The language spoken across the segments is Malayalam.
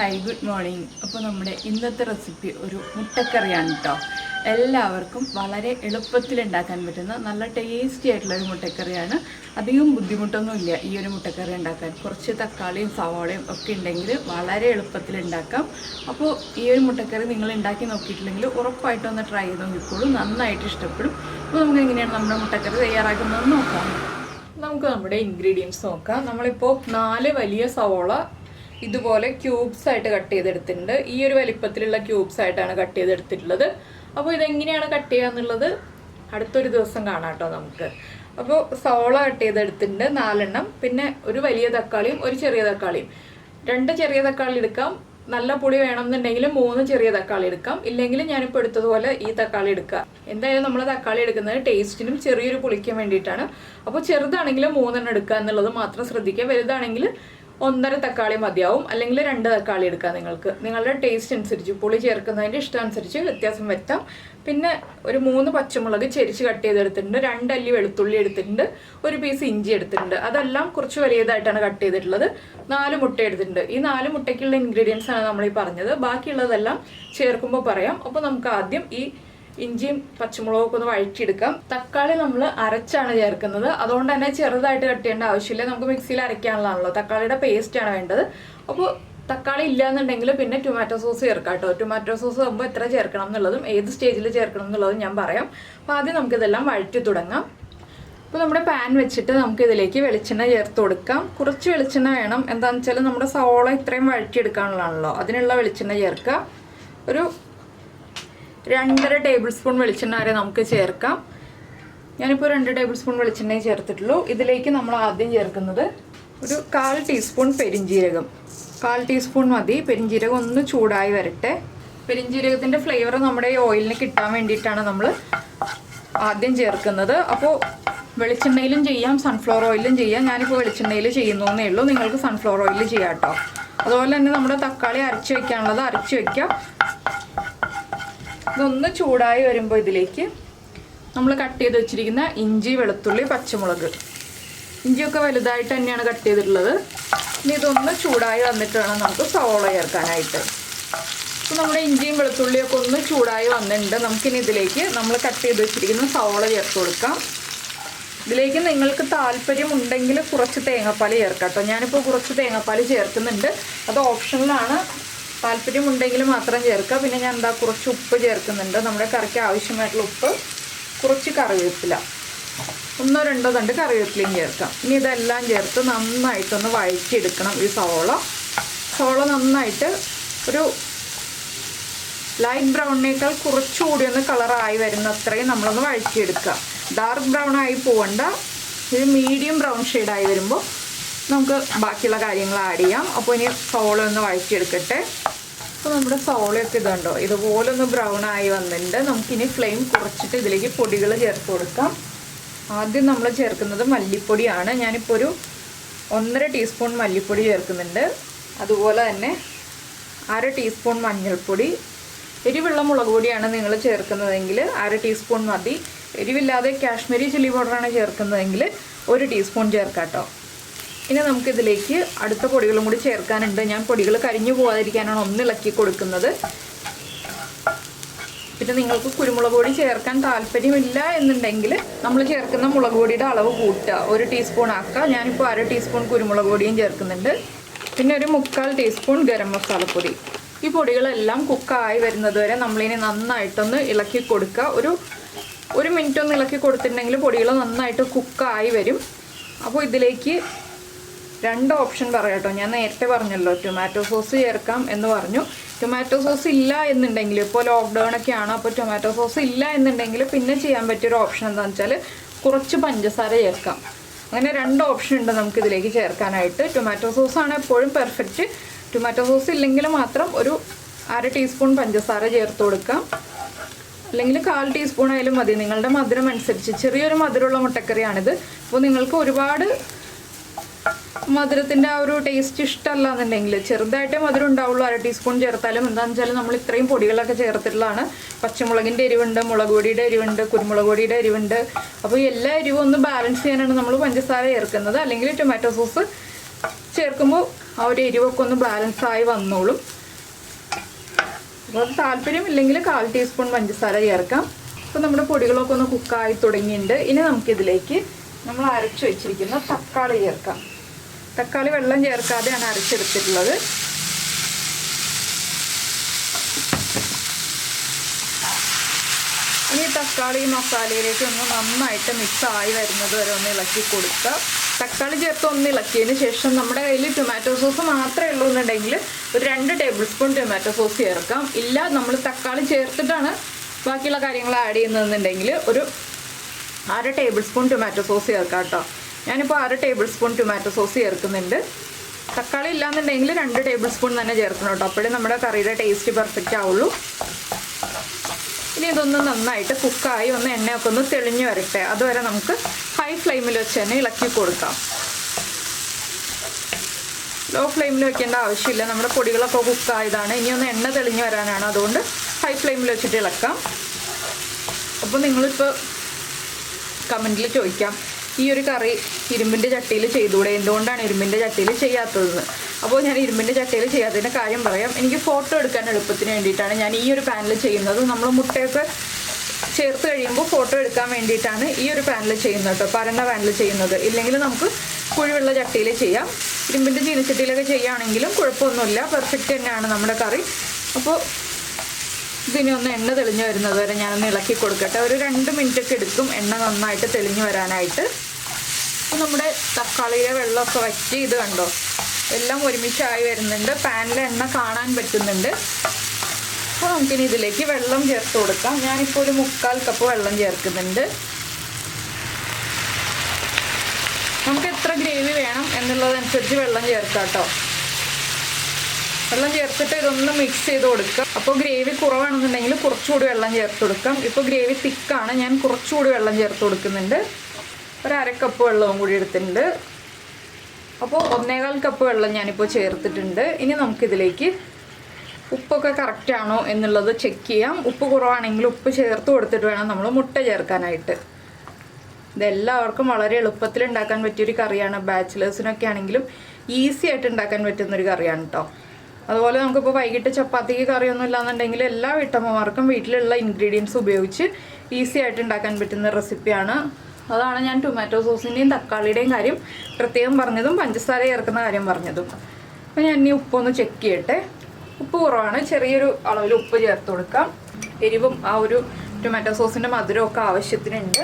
Hi good morning. അപ്പോൾ നമ്മുടെ ഇന്നത്തെ റെസിപ്പി ഒരു മുട്ടക്കറിയാണ് കേട്ടോ. എല്ലാവർക്കും വളരെ എളുപ്പത്തിൽ ഉണ്ടാക്കാൻ പറ്റുന്ന നല്ല ടേസ്റ്റി ആയിട്ടുള്ളൊരു മുട്ടക്കറിയാണ്. അധികം ബുദ്ധിമുട്ടൊന്നുമില്ല ഈ ഒരു മുട്ടക്കറി ഉണ്ടാക്കാൻ. കുറച്ച് തക്കാളിയും സവാളയും ഒക്കെ ഉണ്ടെങ്കിൽ വളരെ എളുപ്പത്തിൽ ഉണ്ടാക്കാം. അപ്പോൾ ഈ ഒരു മുട്ടക്കറി നിങ്ങൾ ഉണ്ടാക്കി നോക്കിയിട്ടില്ലെങ്കിൽ ഉറപ്പായിട്ടും ഒന്ന് ട്രൈ ചെയ്ത് നോക്കിക്കോളൂ, നന്നായിട്ട് ഇഷ്ടപ്പെടും. അപ്പോൾ നമുക്ക് എങ്ങനെയാണ് നമ്മുടെ മുട്ടക്കറി തയ്യാറാക്കുന്നതെന്ന് നോക്കാം. നമുക്ക് നമ്മുടെ ഇൻഗ്രീഡിയൻസ് നോക്കാം. നമ്മളിപ്പോൾ 4 വലിയ സവാള ഇതുപോലെ ക്യൂബ്സ് ആയിട്ട് കട്ട് ചെയ്തെടുത്തിട്ടുണ്ട്. ഈ ഒരു വലിപ്പത്തിലുള്ള ക്യൂബ്സ് ആയിട്ടാണ് കട്ട് ചെയ്തെടുത്തിട്ടുള്ളത്. അപ്പോൾ ഇതെങ്ങനെയാണ് കട്ട് ചെയ്യുക എന്നുള്ളത് അടുത്തൊരു ദിവസം കാണാം കേട്ടോ നമുക്ക്. അപ്പോൾ സവാള കട്ട് ചെയ്തെടുത്തിട്ടുണ്ട് 4 എണ്ണം. പിന്നെ ഒരു വലിയ തക്കാളിയും ഒരു ചെറിയ തക്കാളിയും. 2 ചെറിയ തക്കാളി എടുക്കാം. നല്ല പുളി വേണമെന്നുണ്ടെങ്കിൽ 3 ചെറിയ തക്കാളി എടുക്കാം. ഇല്ലെങ്കിൽ ഞാനിപ്പോൾ എടുത്തതുപോലെ ഈ തക്കാളി എടുക്കുക. എന്തായാലും നമ്മൾ തക്കാളി എടുക്കുന്നത് ടേസ്റ്റിനും ചെറിയൊരു പുളിക്കും വേണ്ടിയിട്ടാണ്. അപ്പോൾ ചെറുതാണെങ്കിൽ 3 എണ്ണം എടുക്കുക എന്നുള്ളത് മാത്രം ശ്രദ്ധിക്കുക. വലുതാണെങ്കിൽ 1.5 തക്കാളി മതിയാവും, അല്ലെങ്കിൽ 2 തക്കാളി എടുക്കാം. നിങ്ങൾക്ക് നിങ്ങളുടെ ടേസ്റ്റ് അനുസരിച്ച് പുളി ചേർക്കുന്നതിൻ്റെ ഇഷ്ടം അനുസരിച്ച് വ്യത്യാസം വരുത്താം. പിന്നെ ഒരു 3 പച്ചമുളക് ചെരിച്ച് കട്ട് ചെയ്തെടുത്തിട്ടുണ്ട്, 2 അല്ലി വെളുത്തുള്ളി എടുത്തിട്ടുണ്ട്, ഒരു പീസ് ഇഞ്ചി എടുത്തിട്ടുണ്ട്. അതെല്ലാം കുറച്ച് വലിയതായിട്ടാണ് കട്ട് ചെയ്തിട്ടുള്ളത്. 4 മുട്ട എടുത്തിട്ടുണ്ട്. ഈ 4 മുട്ടയ്ക്കുള്ള ഇൻഗ്രീഡിയൻസ് ആണ് നമ്മൾ ഈ പറഞ്ഞത്. ബാക്കിയുള്ളതെല്ലാം ചേർക്കുമ്പോൾ പറയാം. അപ്പോൾ നമുക്ക് ആദ്യം ഈ ഇഞ്ചിയും പച്ചമുളകൊക്കെ ഒന്ന് വഴറ്റിയെടുക്കാം. തക്കാളി നമ്മൾ അരച്ചാണ് ചേർക്കുന്നത്, അതുകൊണ്ട് തന്നെ ചെറുതായിട്ട് കട്ട് ചെയ്യേണ്ട ആവശ്യമില്ല. നമുക്ക് മിക്സിയിൽ അരയ്ക്കാനുള്ളതാണല്ലോ, തക്കാളിയുടെ പേസ്റ്റാണ് വേണ്ടത്. അപ്പോൾ തക്കാളി ഇല്ലയെന്നുണ്ടെങ്കിൽ പിന്നെ ടൊമാറ്റോ സോസ് ചേർക്കാം കേട്ടോ. ടൊമാറ്റോ സോസ് ആകുമ്പോൾ എത്ര ചേർക്കണം എന്നുള്ളതും ഏത് സ്റ്റേജിൽ ചേർക്കണം എന്നുള്ളതും ഞാൻ പറയാം. അപ്പോൾ ആദ്യം നമുക്കിതെല്ലാം വഴറ്റി തുടങ്ങാം. അപ്പോൾ നമ്മുടെ പാൻ വെച്ചിട്ട് നമുക്ക് ഇതിലേക്ക് വെളിച്ചെണ്ണ ചേർത്ത് കൊടുക്കാം. കുറച്ച് വെളിച്ചെണ്ണ വേണം. എന്താണെന്ന് വെച്ചാൽ നമ്മുടെ സവോള ഇത്രയും വഴറ്റിയെടുക്കാനുള്ളതാണല്ലോ, അതിനുള്ള വെളിച്ചെണ്ണ ചേർക്കുക. ഒരു 2.5 ടേബിൾ സ്പൂൺ വെളിച്ചെണ്ണ വരെ നമുക്ക് ചേർക്കാം. ഞാനിപ്പോൾ 2 ടേബിൾ സ്പൂൺ വെളിച്ചെണ്ണയെ ചേർത്തിട്ടുള്ളൂ. ഇതിലേക്ക് നമ്മൾ ആദ്യം ചേർക്കുന്നത് ഒരു 1/4 ടീസ്പൂൺ പെരിഞ്ജീരകം. 1/4 ടീസ്പൂൺ മതി. പെരിഞ്ജീരകം ഒന്ന് ചൂടായി വരട്ടെ. പെരിഞ്ജീരകത്തിൻ്റെ ഫ്ലേവർ നമ്മുടെ ഈ ഓയിലിന് കിട്ടാൻ വേണ്ടിയിട്ടാണ് നമ്മൾ ആദ്യം ചേർക്കുന്നത്. അപ്പോൾ വെളിച്ചെണ്ണയിലും ചെയ്യാം, സൺഫ്ലവർ ഓയിലും ചെയ്യാം. ഞാനിപ്പോൾ വെളിച്ചെണ്ണയിൽ ചെയ്യുന്നേ ഉള്ളൂ. നിങ്ങൾക്ക് സൺഫ്ലവർ ഓയിൽ ചെയ്യാം കേട്ടോ. അതുപോലെ തന്നെ നമ്മുടെ തക്കാളി അരച്ച് വയ്ക്കാനുള്ളത് അരച്ച് വയ്ക്കാം. ഇതൊന്ന് ചൂടായി വരുമ്പോൾ ഇതിലേക്ക് നമ്മൾ കട്ട് ചെയ്ത് വെച്ചിരിക്കുന്ന ഇഞ്ചി, വെളുത്തുള്ളി, പച്ചമുളക്, ഇഞ്ചിയൊക്കെ വലുതായിട്ട് തന്നെയാണ് കട്ട് ചെയ്തിട്ടുള്ളത്. ഇനി ഇതൊന്ന് ചൂടായി വന്നിട്ട് വേണം നമുക്ക് സവോള ചേർക്കാനായിട്ട്. അപ്പോൾ നമ്മുടെ ഇഞ്ചിയും വെളുത്തുള്ളിയൊക്കെ ഒന്ന് ചൂടായി വന്നിട്ടുണ്ട്. നമുക്കിനി ഇതിലേക്ക് നമ്മൾ കട്ട് ചെയ്ത് വെച്ചിരിക്കുന്ന സവോള ചേർത്ത് കൊടുക്കാം. ഇതിലേക്ക് നിങ്ങൾക്ക് താല്പര്യമുണ്ടെങ്കിൽ കുറച്ച് തേങ്ങാപ്പാൽ ചേർക്കാം കേട്ടോ. ഞാനിപ്പോൾ കുറച്ച് തേങ്ങാപ്പാൽ ചേർക്കുന്നുണ്ട്, അത് ഓപ്ഷണലാണ്. താല്പര്യമുണ്ടെങ്കിൽ മാത്രം ചേർക്കുക. പിന്നെ ഞാൻ കുറച്ച് ഉപ്പ് ചേർക്കുന്നുണ്ട്, നമ്മുടെ കറിക്ക് ആവശ്യമായിട്ടുള്ള ഉപ്പ്. കുറച്ച് കറിവേപ്പില, 1-2 തണ്ട് കറിവേപ്പിലയും ചേർക്കാം. ഇനി ഇതെല്ലാം ചേർത്ത് നന്നായിട്ടൊന്ന് വഴറ്റിയെടുക്കണം. ഈ സവോള നന്നായിട്ട് ഒരു ലൈറ്റ് ബ്രൗണിനേക്കാൾ കുറച്ചുകൂടി ഒന്ന് കളറായി വരുന്ന അത്രയും നമ്മളൊന്ന് വഴറ്റിയെടുക്കുക. ഡാർക്ക് ബ്രൗൺ ആയി പോകണ്ട, ഒരു മീഡിയം ബ്രൗൺ ഷെയ്ഡായി വരുമ്പോൾ നമുക്ക് ബാക്കിയുള്ള കാര്യങ്ങൾ ആഡ് ചെയ്യാം. അപ്പോൾ ഇനി സവോള ഒന്ന് വഴറ്റിയെടുക്കട്ടെ. അപ്പോൾ നമ്മുടെ സവോളയൊക്കെ ഇതുണ്ടോ ഇതുപോലെ ഒന്ന് ബ്രൗൺ ആയി വന്നിട്ടുണ്ട്. നമുക്കിനി ഫ്ലെയിം കുറച്ചിട്ട് ഇതിലേക്ക് പൊടികൾ ചേർത്ത് കൊടുക്കാം. ആദ്യം നമ്മൾ ചേർക്കുന്നത് മല്ലിപ്പൊടിയാണ്. ഞാനിപ്പോൾ ഒരു 1.5 ടീസ്പൂൺ മല്ലിപ്പൊടി ചേർക്കുന്നുണ്ട്. അതുപോലെ തന്നെ 1/2 ടീസ്പൂൺ മഞ്ഞൾപ്പൊടി. എരിവുള്ള മുളക് പൊടിയാണ് നിങ്ങൾ ചേർക്കുന്നതെങ്കിൽ 1/2 ടീസ്പൂൺ മതി. എരിവില്ലാതെ കാശ്മീരി ചില്ലി പൗഡറാണ് ചേർക്കുന്നതെങ്കിൽ 1 ടീസ്പൂൺ ചേർക്കാം കേട്ടോ. ഇനി നമുക്കിതിലേക്ക് അടുത്ത പൊടികളും കൂടി ചേർക്കാനുണ്ട്. ഞാൻ പൊടികൾ കരിഞ്ഞു പോകാതിരിക്കാനാണ് ഒന്ന് ഇളക്കി കൊടുക്കുന്നത്. പിന്നെ നിങ്ങൾക്ക് കുരുമുളക് പൊടി ചേർക്കാൻ താല്പര്യമില്ല എന്നുണ്ടെങ്കിൽ നമ്മൾ ചേർക്കുന്ന മുളക് പൊടിയുടെ അളവ് കൂട്ടുക, 1 ടീസ്പൂൺ ആക്കുക. ഞാനിപ്പോൾ 1/2 ടീസ്പൂൺ കുരുമുളക് പൊടിയും ചേർക്കുന്നുണ്ട്. പിന്നെ ഒരു 3/4 ടീസ്പൂൺ ഗരം മസാലപ്പൊടി. ഈ പൊടികളെല്ലാം കുക്കായി വരുന്നത് വരെ നമ്മളിനി നന്നായിട്ടൊന്ന് ഇളക്കി കൊടുക്കുക. ഒരു മിനിറ്റ് ഒന്ന് ഇളക്കി കൊടുത്തിട്ടുണ്ടെങ്കിൽ പൊടികൾ നന്നായിട്ട് കുക്കായി വരും. അപ്പോൾ ഇതിലേക്ക് 2 ഓപ്ഷൻ പറയാം കേട്ടോ. ഞാൻ നേരത്തെ പറഞ്ഞല്ലോ ടൊമാറ്റോ സോസ് ചേർക്കാം എന്ന് പറഞ്ഞു. ടൊമാറ്റോ സോസ് ഇല്ല എന്നുണ്ടെങ്കിൽ, ഇപ്പോൾ ലോക്ക്ഡൗൺ ഒക്കെയാണ്, അപ്പോൾ ടൊമാറ്റോ സോസ് ഇല്ല എന്നുണ്ടെങ്കിൽ പിന്നെ ചെയ്യാൻ പറ്റിയൊരു ഓപ്ഷൻ എന്താണെന്ന് വെച്ചാൽ കുറച്ച് പഞ്ചസാര ചേർക്കാം. അങ്ങനെ 2 ഓപ്ഷൻ ഉണ്ട് നമുക്കിതിലേക്ക് ചേർക്കാനായിട്ട്. ടൊമാറ്റോ സോസാണ് എപ്പോഴും പെർഫെക്റ്റ്. ടൊമാറ്റോ സോസ് ഇല്ലെങ്കിൽ മാത്രം ഒരു 1/2 ടീസ്പൂൺ പഞ്ചസാര ചേർത്ത് കൊടുക്കാം, അല്ലെങ്കിൽ 1/4 ടീസ്പൂൺ ആയാലും മതി, നിങ്ങളുടെ മധുരം അനുസരിച്ച്. ചെറിയൊരു മധുരമുള്ള മുട്ടക്കറിയാണിത്. അപ്പോൾ നിങ്ങൾക്ക് ഒരുപാട് മധുരത്തിൻ്റെ ആ ഒരു ടേസ്റ്റ് ഇഷ്ടമല്ല എന്നുണ്ടെങ്കിൽ ചെറുതായിട്ടേ മധുരം ഉണ്ടാവുള്ളൂ. 1/2 ടീസ്പൂൺ ചേർത്താലും. എന്താണെന്ന് വെച്ചാൽ നമ്മൾ ഇത്രയും പൊടികളൊക്കെ ചേർത്തിട്ടുള്ളതാണ്. പച്ചമുളകിൻ്റെ എരിവുണ്ട്, മുളക് പൊടിയുടെ എരിവുണ്ട്, കുരുമുളക് പൊടിയുടെ എരിവുണ്ട്. അപ്പോൾ എല്ലാ എരിവും ഒന്ന് ബാലൻസ് ചെയ്യാനാണ് നമ്മൾ പഞ്ചസാര ചേർക്കുന്നത്. അല്ലെങ്കിൽ ടൊമാറ്റോ സോസ് ചേർക്കുമ്പോൾ ആ ഒരു എരിവൊക്കെ ഒന്ന് ബാലൻസ് ആയി വന്നോളും. അപ്പോൾ അത് താല്പര്യമില്ലെങ്കിൽ 1/4 ടീസ്പൂൺ പഞ്ചസാര ചേർക്കാം. അപ്പോൾ നമ്മുടെ പൊടികളൊക്കെ ഒന്ന് കുക്കായി തുടങ്ങിയിട്ടുണ്ട്. ഇനി നമുക്കിതിലേക്ക് നമ്മൾ അരച്ചു വെച്ചിരിക്കുന്ന തക്കാളി ചേർക്കാം. തക്കാളി വെള്ളം ചേർക്കാതെയാണ് അരച്ചെടുത്തിട്ടുള്ളത്. ഇനി തക്കാളി മസാലയിലേക്ക് ഒന്ന് നന്നായിട്ട് മിക്സായി വരുന്നത് വരെ ഒന്ന് ഇളക്കി കൊടുക്കുക. തക്കാളി ചേർത്ത് ഒന്ന് ഇളക്കിയതിന് ശേഷം നമ്മുടെ കയ്യിൽ ടൊമാറ്റോ സോസ് മാത്രമേ ഉള്ളൂ എന്നുണ്ടെങ്കിൽ ഒരു 2 ടേബിൾ സ്പൂൺ ടൊമാറ്റോ സോസ് ചേർക്കാം. ഇല്ല നമ്മൾ തക്കാളി ചേർത്തിട്ടാണ് ബാക്കിയുള്ള കാര്യങ്ങൾ ആഡ് ചെയ്യുന്നതെന്നുണ്ടെങ്കിൽ ഒരു 1/2 ടേബിൾ സ്പൂൺ ടൊമാറ്റോ സോസ് ചേർക്കാം കേട്ടോ. ഞാനിപ്പോൾ 1/2 ടേബിൾ സ്പൂൺ ടൊമാറ്റോ സോസ് ചേർക്കുന്നുണ്ട്. തക്കാളി ഇല്ലാന്നുണ്ടെങ്കിൽ 2 ടേബിൾ സ്പൂൺ തന്നെ ചേർക്കണം കേട്ടോ. അപ്പോഴേ നമ്മുടെ കറിയുടെ ടേസ്റ്റ് പെർഫെക്റ്റ് ആവുള്ളൂ. ഇനി ഇതൊന്ന് നന്നായിട്ട് കുക്കായി ഒന്ന് എണ്ണയൊക്കെ ഒന്ന് തെളിഞ്ഞു വരട്ടെ. അതുവരെ നമുക്ക് ഹൈ ഫ്ലെയിമിൽ വെച്ച് തന്നെ ഇളക്കി കൊടുക്കാം. ലോ ഫ്ലെയിമിൽ വെക്കേണ്ട ആവശ്യമില്ല. നമ്മുടെ പൊടികളൊക്കെ കുക്കായതാണ്. ഇനി ഒന്ന് എണ്ണ തെളിഞ്ഞു വരാനാണ്. അതുകൊണ്ട് ഹൈ ഫ്ലെയിമിൽ വെച്ചിട്ട് ഇളക്കാം. അപ്പോൾ നിങ്ങളിപ്പോൾ കമൻറ്റിൽ ചോദിക്കാം, ഈ ഒരു കറി ഇരുമ്പിൻ്റെ ചട്ടിയിൽ ചെയ്തുകൂടെ, എന്തുകൊണ്ടാണ് ഇരുമ്പിൻ്റെ ചട്ടിയിൽ ചെയ്യാത്തതെന്ന്. അപ്പോൾ ഞാൻ ഇരുമ്പിൻ്റെ ചട്ടിയിൽ ചെയ്യാത്തതിൻ്റെ കാര്യം പറയാം. എനിക്ക് ഫോട്ടോ എടുക്കാൻ എളുപ്പത്തിന് വേണ്ടിയിട്ടാണ് ഞാൻ ഈ ഒരു പാനിൽ ചെയ്യുന്നത്. നമ്മൾ മുട്ടയൊക്കെ ചേർത്ത് കഴിയുമ്പോൾ ഫോട്ടോ എടുക്കാൻ വേണ്ടിയിട്ടാണ് ഈ ഒരു പാനിൽ ചെയ്യുന്നത് കേട്ടോ, പരന്ന പാനിൽ ചെയ്യുന്നത്. ഇല്ലെങ്കിൽ നമുക്ക് കുഴിവുള്ള ചട്ടിയിൽ ചെയ്യാം. ഇരുമ്പിൻ്റെ ചീനച്ചട്ടിയിലൊക്കെ ചെയ്യുകയാണെങ്കിലും കുഴപ്പമൊന്നുമില്ല, പെർഫെക്റ്റ് തന്നെയാണ് നമ്മുടെ കറി. അപ്പോൾ ഇതിനെ ഒന്ന് എണ്ണ തെളിഞ്ഞു വരുന്നത് വരെ ഞാനൊന്ന് ഇളക്കി കൊടുക്കട്ടെ. ഒരു 2 മിനിറ്റൊക്കെ എടുക്കും എണ്ണ നന്നായിട്ട് തെളിഞ്ഞു വരാനായിട്ട്. അപ്പോൾ നമ്മുടെ തക്കാളിയിലെ വെള്ളമൊക്കെ വറ്റി ഇത് കണ്ടോ, എല്ലാം ഒരുമിച്ചായി വരുന്നുണ്ട്. പാനിലെ എണ്ണ കാണാൻ പറ്റുന്നുണ്ട്. അപ്പോൾ നമുക്കിനി ഇതിലേക്ക് വെള്ളം ചേർത്ത് കൊടുക്കാം. ഞാനിപ്പോൾ ഒരു 3/4 കപ്പ് വെള്ളം ചേർക്കുന്നുണ്ട്. നമുക്ക് എത്ര ഗ്രേവി വേണം എന്നുള്ളതനുസരിച്ച് വെള്ളം ചേർക്കാം കേട്ടോ. വെള്ളം ചേർത്തിട്ട് ഇതൊന്ന് മിക്സ് ചെയ്ത് കൊടുക്കുക. അപ്പോൾ ഗ്രേവി കുറവാണെന്നുണ്ടെങ്കിൽ കുറച്ചുകൂടി വെള്ളം ചേർത്ത് കൊടുക്കാം. ഇപ്പോൾ ഗ്രേവി തിക്കാണ്, ഞാൻ കുറച്ചുകൂടി വെള്ളം ചേർത്ത് കൊടുക്കുന്നുണ്ട്. ഒരു 1/2 കപ്പ് വെള്ളവും കൂടി എടുത്തിട്ടുണ്ട്. അപ്പോൾ 1/4 കപ്പ് വെള്ളം ഞാനിപ്പോൾ ചേർത്തിട്ടുണ്ട്. ഇനി നമുക്കിതിലേക്ക് ഉപ്പൊക്കെ കറക്റ്റാണോ എന്നുള്ളത് ചെക്ക് ചെയ്യാം. ഉപ്പ് കുറവാണെങ്കിൽ ഉപ്പ് ചേർത്ത് കൊടുത്തിട്ട് വേണം നമ്മൾ മുട്ട ചേർക്കാനായിട്ട്. ഇതെല്ലാവർക്കും വളരെ എളുപ്പത്തിൽ ഉണ്ടാക്കാൻ പറ്റിയൊരു കറിയാണ്. ബാച്ചിലേഴ്സിനൊക്കെ ആണെങ്കിലും ഈസി ആയിട്ട് ഉണ്ടാക്കാൻ പറ്റുന്നൊരു കറിയാണ് കേട്ടോ. അതുപോലെ നമുക്കിപ്പോൾ വൈകിട്ട് ചപ്പാത്തിക്ക് കറിയൊന്നും ഇല്ലാന്നുണ്ടെങ്കിൽ എല്ലാ വീട്ടമ്മമാർക്കും വീട്ടിലുള്ള ഇൻഗ്രീഡിയൻസ് ഉപയോഗിച്ച് ഈസി ആയിട്ട് ഉണ്ടാക്കാൻ പറ്റുന്ന റെസിപ്പിയാണ്. അതാണ് ഞാൻ ടൊമാറ്റോ സോസിൻ്റെയും തക്കാളിയുടെയും കാര്യം പ്രത്യേകം പറഞ്ഞതും പഞ്ചസാര ചേർക്കുന്ന കാര്യം പറഞ്ഞതും. അപ്പോൾ ഞാൻ ഇനി ഉപ്പൊന്ന് ചെക്ക് ചെയ്യട്ടെ. ഉപ്പ് കുറവാണ്, ചെറിയൊരു അളവിൽ ഉപ്പ് ചേർത്ത് കൊടുക്കാം. എരിവും ആ ഒരു ടൊമാറ്റോ സോസിൻ്റെ മധുരമൊക്കെ ആവശ്യത്തിനുണ്ട്.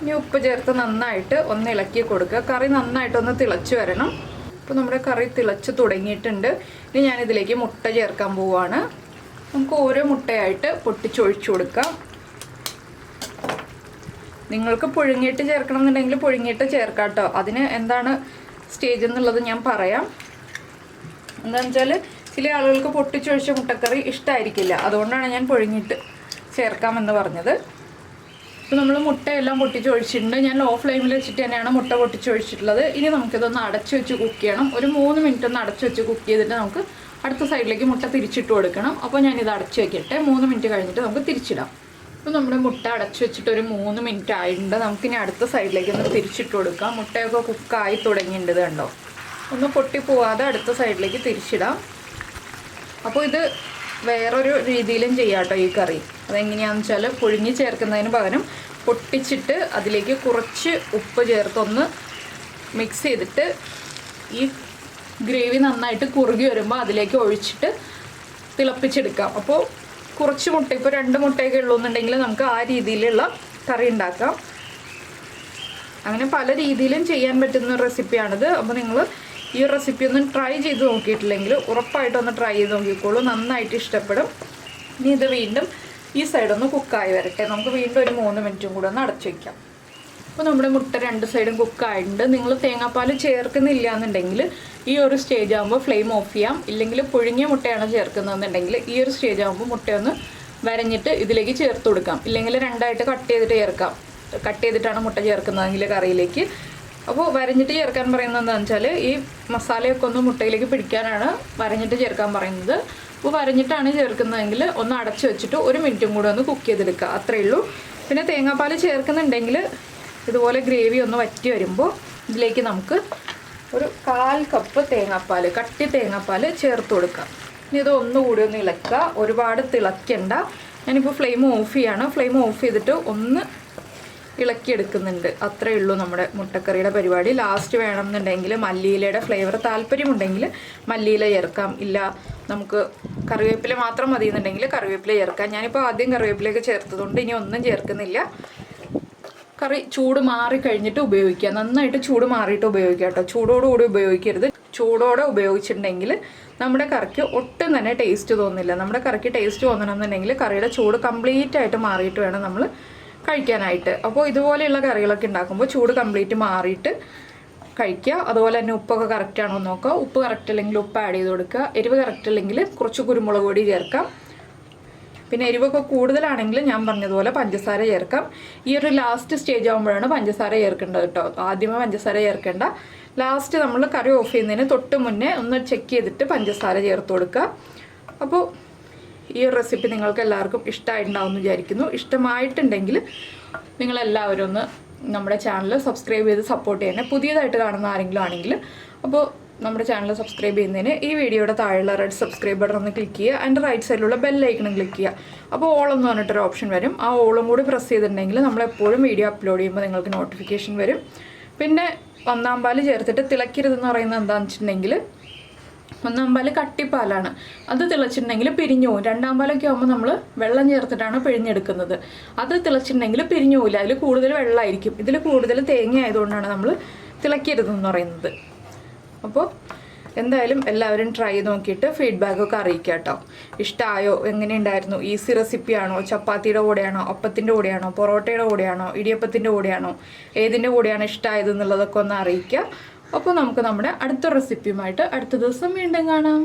ഇനി ഉപ്പ് ചേർത്ത് നന്നായിട്ട് ഒന്ന് ഇളക്കി കൊടുക്കുക. കറി നന്നായിട്ടൊന്ന് തിളച്ച് വരണം. അപ്പോൾ നമ്മുടെ കറി തിളച്ച് തുടങ്ങിയിട്ടുണ്ട്. ഇനി ഞാനിതിലേക്ക് മുട്ട ചേർക്കാൻ പോവുകയാണ്. നമുക്ക് ഓരോ മുട്ടയായിട്ട് പൊട്ടിച്ചൊഴിച്ചു കൊടുക്കാം. നിങ്ങൾക്ക് പുഴുങ്ങിയിട്ട് ചേർക്കണം എന്നുണ്ടെങ്കിൽ പുഴുങ്ങിയിട്ട് ചേർക്കാം കേട്ടോ. അതിന് എന്താണ് സ്റ്റേജ് എന്നുള്ളത് ഞാൻ പറയാം. എന്താണെന്ന് വെച്ചാൽ ചില ആളുകൾക്ക് പൊട്ടിച്ചൊഴിച്ച മുട്ടക്കറി ഇഷ്ടമായിരിക്കില്ല. അതുകൊണ്ടാണ് ഞാൻ പുഴുങ്ങിയിട്ട് ചേർക്കാമെന്ന് പറഞ്ഞത്. അപ്പോൾ നമ്മൾ മുട്ടയെല്ലാം പൊട്ടിച്ചൊഴിച്ചിട്ടുണ്ട്. ഞാൻ ലോ ഫ്ലെയിമിൽ വെച്ചിട്ട് തന്നെയാണ് മുട്ട പൊട്ടിച്ചൊഴിച്ചിട്ടുള്ളത്. ഇനി നമുക്കിതൊന്ന് അടച്ചു വെച്ച് കുക്ക് ചെയ്യണം. ഒരു 3 മിനിറ്റ് ഒന്ന് അടച്ചു വെച്ച് കുക്ക് ചെയ്തിട്ട് നമുക്ക് അടുത്ത സൈഡിലേക്ക് മുട്ട തിരിച്ചിട്ട് കൊടുക്കണം. അപ്പോൾ ഞാനിത് അടച്ചു വയ്ക്കട്ടെ. 3 മിനിറ്റ് കഴിഞ്ഞിട്ട് നമുക്ക് തിരിച്ചിടാം. അപ്പോൾ നമ്മുടെ മുട്ട അടച്ചു വെച്ചിട്ട് ഒരു 3 മിനിറ്റ് ആയിട്ടുണ്ട്. നമുക്കിനി അടുത്ത സൈഡിലേക്ക് ഒന്ന് തിരിച്ചിട്ട് കൊടുക്കാം. മുട്ടയൊക്കെ കുക്കായി തുടങ്ങിയിട്ടുണ്ട് കണ്ടോ. ഒന്ന് പൊട്ടിപ്പോവാതെ അടുത്ത സൈഡിലേക്ക് തിരിച്ചിടാം. അപ്പോൾ ഇത് വേറൊരു രീതിയിലും ചെയ്യാം കേട്ടോ ഈ കറി. അതെങ്ങനെയാണെന്ന് വെച്ചാൽ പുഴുങ്ങി ചേർക്കുന്നതിന് പകരം പൊട്ടിച്ചിട്ട് അതിലേക്ക് കുറച്ച് ഉപ്പ് ചേർത്തൊന്ന് മിക്സ് ചെയ്തിട്ട് ഈ ഗ്രേവി നന്നായിട്ട് കുറുകി വരുമ്പോൾ അതിലേക്ക് ഒഴിച്ചിട്ട് തിളപ്പിച്ചെടുക്കാം. അപ്പോൾ കുറച്ച് മുട്ട, ഇപ്പോൾ 2 മുട്ടയൊക്കെ ഉള്ളൂന്നുണ്ടെങ്കിൽ നമുക്ക് ആ രീതിയിലുള്ള കറി ഉണ്ടാക്കാം. അങ്ങനെ പല രീതിയിലും ചെയ്യാൻ പറ്റുന്ന റെസിപ്പിയാണിത്. അപ്പോൾ നിങ്ങൾ ഈ ഒരു റെസിപ്പി ഒന്നും ട്രൈ ചെയ്ത് നോക്കിയിട്ടില്ലെങ്കിൽ ഉറപ്പായിട്ടൊന്ന് ട്രൈ ചെയ്ത് നോക്കിക്കോളൂ, നന്നായിട്ട് ഇഷ്ടപ്പെടും. ഇനി ഇത് വീണ്ടും ഈ സൈഡൊന്ന് കുക്കായി വരട്ടെ. നമുക്ക് വീണ്ടും ഒരു 3 മിനിറ്റും കൂടെ ഒന്ന് അടച്ചു വയ്ക്കാം. അപ്പോൾ നമ്മുടെ മുട്ട 2 സൈഡും കുക്കായിട്ടുണ്ട്. നിങ്ങൾ തേങ്ങാപ്പാൽ ചേർക്കുന്നില്ല എന്നുണ്ടെങ്കിൽ ഈ ഒരു സ്റ്റേജ് ആകുമ്പോൾ ഫ്ലെയിം ഓഫ് ചെയ്യാം. ഇല്ലെങ്കിൽ പുഴുങ്ങിയ മുട്ടയാണ് ചേർക്കുന്നതെന്നുണ്ടെങ്കിൽ ഈ ഒരു സ്റ്റേജ് ആകുമ്പോൾ മുട്ടയൊന്ന് വരഞ്ഞിട്ട് ഇതിലേക്ക് ചേർത്ത് കൊടുക്കാം. ഇല്ലെങ്കിൽ 2ആയിട്ട് കട്ട് ചെയ്തിട്ട് ചേർക്കാം. കട്ട് ചെയ്തിട്ടാണ് മുട്ട ചേർക്കുന്നതെങ്കിൽ കറിയിലേക്ക്. അപ്പോൾ വരഞ്ഞിട്ട് ചേർക്കാൻ പറയുന്നത് എന്താണെന്ന് വെച്ചാൽ ഈ മസാലയൊക്കെ ഒന്ന് മുട്ടയിലേക്ക് പിടിക്കാനാണ് വരഞ്ഞിട്ട് ചേർക്കാൻ പറയുന്നത്. അപ്പോൾ വരഞ്ഞിട്ടാണ് ചേർക്കുന്നതെങ്കിൽ ഒന്ന് അടച്ചു വെച്ചിട്ട് 1 മിനിറ്റും കൂടെ ഒന്ന് കുക്ക് ചെയ്തെടുക്കുക, അത്രയേ ഉള്ളൂ. പിന്നെ തേങ്ങാപ്പാൽ ചേർക്കുന്നുണ്ടെങ്കിൽ ഇതുപോലെ ഗ്രേവി ഒന്ന് വറ്റി വരുമ്പോൾ ഇതിലേക്ക് നമുക്ക് ഒരു 1/4 കപ്പ് തേങ്ങാപ്പാൽ, കട്ടി തേങ്ങാപ്പാൽ ചേർത്ത് കൊടുക്കാം. ഇനി ഇത് ഒന്നുകൂടി ഒന്ന് ഇളക്കുക. ഒരുപാട് തിളയ്ക്കണ്ട. ഞാനിപ്പോൾ ഫ്ലെയിം ഓഫ് ചെയ്യാണ്. ഫ്ലെയിം ഓഫ് ചെയ്തിട്ട് ഒന്ന് ഇളക്കിയെടുക്കുന്നുണ്ട്. അത്രയേ ഉള്ളൂ നമ്മുടെ മുട്ടക്കറിയുടെ പരിപാടി. ലാസ്റ്റ് വേണമെന്നുണ്ടെങ്കിൽ മല്ലിയിലയുടെ ഫ്ലേവർ താല്പര്യമുണ്ടെങ്കിൽ മല്ലിയില ചേർക്കാം. ഇല്ല നമുക്ക് കറിവേപ്പില മാത്രം മതി എന്നുണ്ടെങ്കിൽ കറിവേപ്പില ചേർക്കാം. ഞാനിപ്പോൾ ആദ്യം കറിവേപ്പിലയൊക്കെ ചേർത്തതുകൊണ്ട് ഇനി ഒന്നും ചേർക്കുന്നില്ല. കറി ചൂട് മാറി കഴിഞ്ഞിട്ട് ഉപയോഗിക്കുക. നന്നായിട്ട് ചൂട് മാറിയിട്ട് ഉപയോഗിക്കുക കേട്ടോ. ചൂടോടുകൂടി ഉപയോഗിക്കരുത്. ചൂടോടെ ഉപയോഗിച്ചിട്ടുണ്ടെങ്കിൽ നമ്മുടെ കറിക്ക് ഒട്ടും തന്നെ ടേസ്റ്റ് തോന്നില്ല. നമ്മുടെ കറിക്ക് ടേസ്റ്റ് തോന്നണമെന്നുണ്ടെങ്കിൽ കറിയുടെ ചൂട് കംപ്ലീറ്റ് ആയിട്ട് മാറിയിട്ട് വേണം നമ്മൾ കഴിക്കാനായിട്ട്. അപ്പോൾ ഇതുപോലെയുള്ള കറികളൊക്കെ ഉണ്ടാക്കുമ്പോൾ ചൂട് കംപ്ലീറ്റ് മാറിയിട്ട് കഴിക്കുക. അതുപോലെ തന്നെ ഉപ്പൊക്കെ കറക്റ്റ് ആണോ നോക്കുക. ഉപ്പ് കറക്റ്റ് അല്ലെങ്കിൽ ഉപ്പ് ആഡ് ചെയ്ത് കൊടുക്കുക. എരിവ് കറക്റ്റ് അല്ലെങ്കിൽ കുറച്ച് കുരുമുളക് പൊടി ചേർക്കാം. പിന്നെ എരിവൊക്കെ കൂടുതലാണെങ്കിൽ ഞാൻ പറഞ്ഞതുപോലെ പഞ്ചസാര ചേർക്കാം. ഈ ഒരു ലാസ്റ്റ് സ്റ്റേജ് ആകുമ്പോഴാണ് പഞ്ചസാര ചേർക്കേണ്ടത് കേട്ടോ. ആദ്യമേ പഞ്ചസാര ചേർക്കേണ്ട. ലാസ്റ്റ് നമ്മൾ കറി ഓഫ് ചെയ്യുന്നതിന് തൊട്ട് മുന്നേ ഒന്ന് ചെക്ക് ചെയ്തിട്ട് പഞ്ചസാര ചേർത്ത് കൊടുക്കുക. അപ്പോൾ ഈ ഒരു റെസിപ്പി നിങ്ങൾക്ക് എല്ലാവർക്കും ഇഷ്ടമായിട്ടുണ്ടാവും എന്ന് വിചാരിക്കുന്നു. ഇഷ്ടമായിട്ടുണ്ടെങ്കിൽ നിങ്ങളെല്ലാവരും ഒന്ന് നമ്മുടെ ചാനൽ സബ്സ്ക്രൈബ് ചെയ്ത് സപ്പോർട്ട് ചെയ്യണേ. പുതിയതായിട്ട് കാണുന്ന ആരെങ്കിലും ആണെങ്കിൽ അപ്പോൾ നമ്മുടെ ചാനൽ സബ്സ്ക്രൈബ് ചെയ്യുന്നതിന് ഈ വീഡിയോയുടെ താഴെയുള്ള റെഡ് സബ്സ്ക്രൈബ് ബട്ടൺ ഒന്ന് ക്ലിക്ക് ചെയ്യുക. അതിൻ്റെ റൈറ്റ് സൈഡിലുള്ള ബെല്ലൈക്കണം ക്ലിക്ക് ചെയ്യുക. അപ്പോൾ ഓൾ എന്ന് പറഞ്ഞിട്ടൊരു ഓപ്ഷൻ വരും. ആ ഓളും കൂടി പ്രസ് ചെയ്തിട്ടുണ്ടെങ്കിൽ നമ്മളെപ്പോഴും വീഡിയോ അപ്ലോഡ് ചെയ്യുമ്പോൾ നിങ്ങൾക്ക് നോട്ടിഫിക്കേഷൻ വരും. പിന്നെ ഒന്നാം പാല് ചേർത്തിട്ട് തിളക്കരുതെന്ന് പറയുന്നത് എന്താണെന്ന് വെച്ചിട്ടുണ്ടെങ്കിൽ ഒന്നാം പാല് കട്ടിപ്പാലാണ്. അത് തിളച്ചിട്ടുണ്ടെങ്കിൽ പിരിഞ്ഞു പോകും. രണ്ടാം പാലൊക്കെ ആകുമ്പോൾ നമ്മൾ വെള്ളം ചേർത്തിട്ടാണ് പിഴിഞ്ഞെടുക്കുന്നത്. അത് തിളച്ചിട്ടുണ്ടെങ്കിൽ പിരിഞ്ഞു പോകില്ല. അതിൽ കൂടുതൽ വെള്ളമായിരിക്കും. ഇതിൽ കൂടുതൽ തേങ്ങ ആയതുകൊണ്ടാണ് നമ്മൾ തിളക്കരുതെന്ന് പറയുന്നത്. അപ്പോൾ എന്തായാലും എല്ലാവരും ട്രൈ ചെയ്ത് നോക്കിയിട്ട് ഫീഡ്ബാക്കൊക്കെ അറിയിക്കുക കേട്ടോ. ഇഷ്ടമായോ, എങ്ങനെയുണ്ടായിരുന്നു, ഈസി റെസിപ്പിയാണോ, ചപ്പാത്തിയുടെ കൂടെയാണോ, അപ്പത്തിൻ്റെ കൂടെയാണോ, പൊറോട്ടയുടെ കൂടെയാണോ, ഇടിയപ്പത്തിൻ്റെ കൂടെയാണോ, ഏതിൻ്റെ കൂടെയാണ് ഇഷ്ടമായത് എന്നുള്ളതൊക്കെ ഒന്ന് അറിയിക്കുക. അപ്പോൾ നമുക്ക് നമ്മുടെ അടുത്ത റെസിപ്പിയുമായിട്ട് അടുത്ത ദിവസം വീണ്ടും കാണാം.